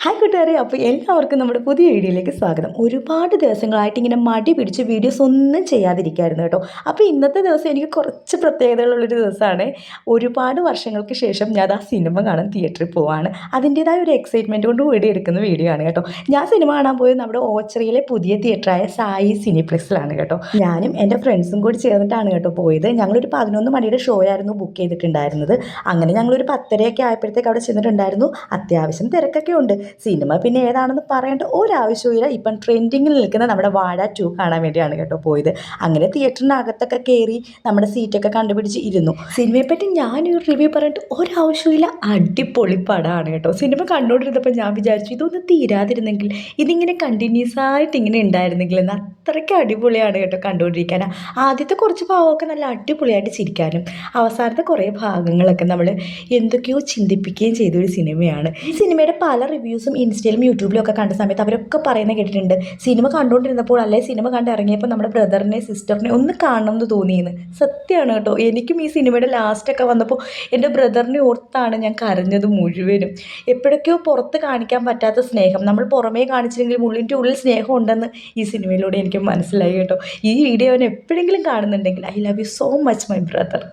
Hi കൂട്ടുകാരെ, അപ്പോൾ എല്ലാവർക്കും നമ്മുടെ പുതിയ വീഡിയോയിലേക്ക് സ്വാഗതം. ഒരുപാട് ദിവസങ്ങളായിട്ട് ഇങ്ങനെ മടി പിടിച്ച് വീഡിയോസ് ഒന്നും ചെയ്യാതിരിക്കായിരുന്നു കേട്ടോ. അപ്പോൾ ഇന്നത്തെ ദിവസം എനിക്ക് കുറച്ച് പ്രത്യേകതകളുള്ളൊരു ദിവസമാണ്. ഒരുപാട് വർഷങ്ങൾക്ക് ശേഷം ഞാൻ ആ സിനിമ കാണാൻ തിയേറ്ററിൽ പോവാണ്. അതിൻ്റേതായ ഒരു എക്സൈറ്റ്മെൻറ്റ് കൊണ്ട് കൂടി എടുക്കുന്ന വീഡിയോ ആണ് കേട്ടോ. ഞാൻ സിനിമ കാണാൻ പോയത് നമ്മുടെ ഓച്ചിറയിലെ പുതിയ തിയേറ്ററായ സായി സിനിപ്ലെക്സിലാണ് കേട്ടോ. ഞാനും എൻ്റെ ഫ്രണ്ട്സും കൂടി ചേർന്നിട്ടാണ് കേട്ടോ പോയത്. ഞങ്ങളൊരു 11 മണിയുടെ ഷോ ആയിരുന്നു ബുക്ക് ചെയ്തിട്ടുണ്ടായിരുന്നത്. അങ്ങനെ ഞങ്ങളൊരു 10:30 ആയപ്പോഴത്തേക്ക് അവിടെ ചെന്നിട്ടുണ്ടായിരുന്നു. അത്യാവശ്യം തിരക്കൊക്കെ ഉണ്ട്. സിനിമ പിന്നെ ഏതാണെന്ന് പറയേണ്ട ഒരാവശ്യമില്ല. ഇപ്പം ട്രെൻഡിങ്ങിൽ നിൽക്കുന്ന നമ്മുടെ വാഴ 2 കാണാൻ വേണ്ടിയാണ് കേട്ടോ പോയത്. അങ്ങനെ തിയേറ്ററിനകത്തൊക്കെ കയറി നമ്മുടെ സീറ്റൊക്കെ കണ്ടുപിടിച്ച് ഇരുന്നു. സിനിമയെപ്പറ്റി ഞാനൊരു റിവ്യൂ പറഞ്ഞിട്ട് ഒരാവശ്യമില്ല, അടിപൊളി പടമാണ് കേട്ടോ. സിനിമ കണ്ടുകൊണ്ടിരുന്നപ്പോൾ ഞാൻ വിചാരിച്ചു ഇതൊന്നും തീരാതിരുന്നെങ്കിൽ, ഇതിങ്ങനെ കണ്ടിന്യൂസ് ആയിട്ട് ഇങ്ങനെ ഉണ്ടായിരുന്നെങ്കിൽ എന്ന്. അത്രയ്ക്ക് അടിപൊളിയാണ് കേട്ടോ കണ്ടുകൊണ്ടിരിക്കാൻ. ആദ്യത്തെ കുറച്ച് ഭാഗമൊക്കെ നല്ല അടിപൊളിയായിട്ട് ചിരിക്കാനും അവസാനത്തെ കുറേ ഭാഗങ്ങളൊക്കെ നമ്മൾ എന്തൊക്കെയോ ചിന്തിപ്പിക്കുകയും ചെയ്തൊരു സിനിമയാണ്. ഈ സിനിമയുടെ പല റിവ്യൂസും ഇൻസ്റ്റയിലും യൂട്യൂബിലും ഒക്കെ കണ്ട സമയത്ത് അവരൊക്കെ പറയുന്നത് കേട്ടിട്ടുണ്ട്. സിനിമ കണ്ടുകൊണ്ടിരുന്നപ്പോൾ അല്ലെങ്കിൽ സിനിമ കണ്ടിറങ്ങിയപ്പോൾ നമ്മുടെ ബ്രദറിനെ സിസ്റ്ററിനെ ഒന്ന് കാണണം എന്ന് തോന്നിയെന്ന്. സത്യമാണ് കേട്ടോ. എനിക്കും ഈ സിനിമയുടെ ലാസ്റ്റൊക്കെ വന്നപ്പോൾ എൻ്റെ ബ്രദറിനെ ഓർത്താണ് ഞാൻ കരഞ്ഞത് മുഴുവനും. എപ്പോഴൊക്കെയോ പുറത്ത് കാണിക്കാൻ പറ്റാത്ത സ്നേഹം, നമ്മൾ പുറമേ കാണിച്ചില്ലെങ്കിലും ഉള്ളിൻ്റെ ഉള്ളിൽ സ്നേഹം ഉണ്ടെന്ന് ഈ സിനിമയിലൂടെ എനിക്ക് മനസ്സിലായി കേട്ടോ. ഈ വീഡിയോ അവൻ എപ്പോഴെങ്കിലും കാണുന്നുണ്ടെങ്കിൽ I love you so much my brother.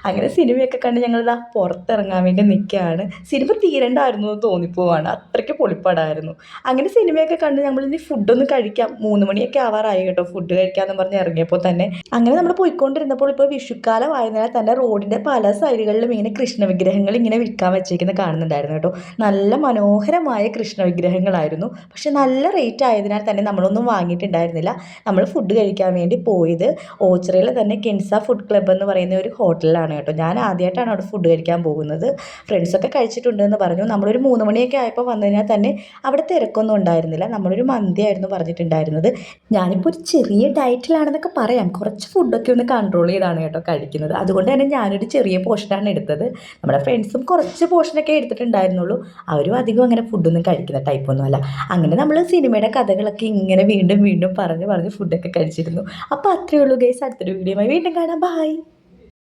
അങ്ങനെ സിനിമയൊക്കെ കണ്ട് ഞങ്ങളിതാ പുറത്തിറങ്ങാൻ വേണ്ടി നിൽക്കുകയാണ്. സിനിമ തീരണ്ടായിരുന്നു എന്ന് തോന്നിപ്പോവാണ്, അത്രയ്ക്ക് പൊളിപ്പടായിരുന്നു. അങ്ങനെ സിനിമയൊക്കെ കണ്ട് നമ്മളിനി ഫുഡൊന്ന് കഴിക്കാം. 3 മണിയൊക്കെ ആവാറായി കേട്ടോ ഫുഡ് കഴിക്കാമെന്ന് പറഞ്ഞ് ഇറങ്ങിയപ്പോൾ തന്നെ. അങ്ങനെ നമ്മൾ പോയിക്കൊണ്ടിരുന്നപ്പോൾ ഇപ്പോൾ വിഷുക്കാലം ആയതിനാൽ തന്നെ റോഡിൻ്റെ പല സൈഡുകളിലും ഇങ്ങനെ കൃഷ്ണ വിഗ്രഹങ്ങൾ ഇങ്ങനെ വിൽക്കാൻ വെച്ചേക്കുന്നത് കാണുന്നുണ്ടായിരുന്നു കേട്ടോ. നല്ല മനോഹരമായ കൃഷ്ണ വിഗ്രഹങ്ങളായിരുന്നു. പക്ഷെ നല്ല റേറ്റ് ആയതിനാൽ തന്നെ നമ്മളൊന്നും വാങ്ങിയിട്ടുണ്ടായിരുന്നില്ല. നമ്മൾ ഫുഡ് കഴിക്കാൻ വേണ്ടി പോയത് ഓച്ചിറയിലെ തന്നെ കെൻസ ഫുഡ് ക്ലബ്ബ് എന്ന് പറയുന്ന ഒരു ഹോട്ടലിലാണ് കേട്ടോ. ഞാൻ ആദ്യമായിട്ടാണ് അവിടെ ഫുഡ് കഴിക്കാൻ പോകുന്നത്. ഫ്രണ്ട്സൊക്കെ കഴിച്ചിട്ടുണ്ടെന്ന് പറഞ്ഞു. നമ്മളൊരു 3 മണിയൊക്കെ ആയപ്പോൾ വന്നതിനാൽ തന്നെ അവിടെ തിരക്കൊന്നും ഉണ്ടായിരുന്നില്ല. നമ്മളൊരു മന്തിയായിരുന്നു പറഞ്ഞിട്ടുണ്ടായിരുന്നത്. ഞാനിപ്പോൾ ഒരു ചെറിയ ഡയറ്റിലാണെന്നൊക്കെ പറയാം. കുറച്ച് ഫുഡൊക്കെ ഒന്ന് കൺട്രോൾ ചെയ്താണ് കേട്ടോ കഴിക്കുന്നത്. അതുകൊണ്ട് തന്നെ ഞാനൊരു ചെറിയ പോർഷനാണ് എടുത്തത്. നമ്മുടെ ഫ്രണ്ട്സും കുറച്ച് പോർഷനൊക്കെ എടുത്തിട്ടുണ്ടായിരുന്നുള്ളൂ. അവരും അധികം അങ്ങനെ ഫുഡൊന്നും കഴിക്കുന്ന ടൈപ്പൊന്നുമല്ല. അങ്ങനെ നമ്മൾ സിനിമയുടെ കഥകളൊക്കെ ഇങ്ങനെ വീണ്ടും വീണ്ടും പറഞ്ഞ് ഫുഡൊക്കെ കഴിച്ചിരുന്നു. അപ്പോൾ അത്രയേ ഉള്ളൂ ഗൈസ്. അടുത്തൊരു വീഡിയോയുമായി വീണ്ടും കാണാം. ബൈ.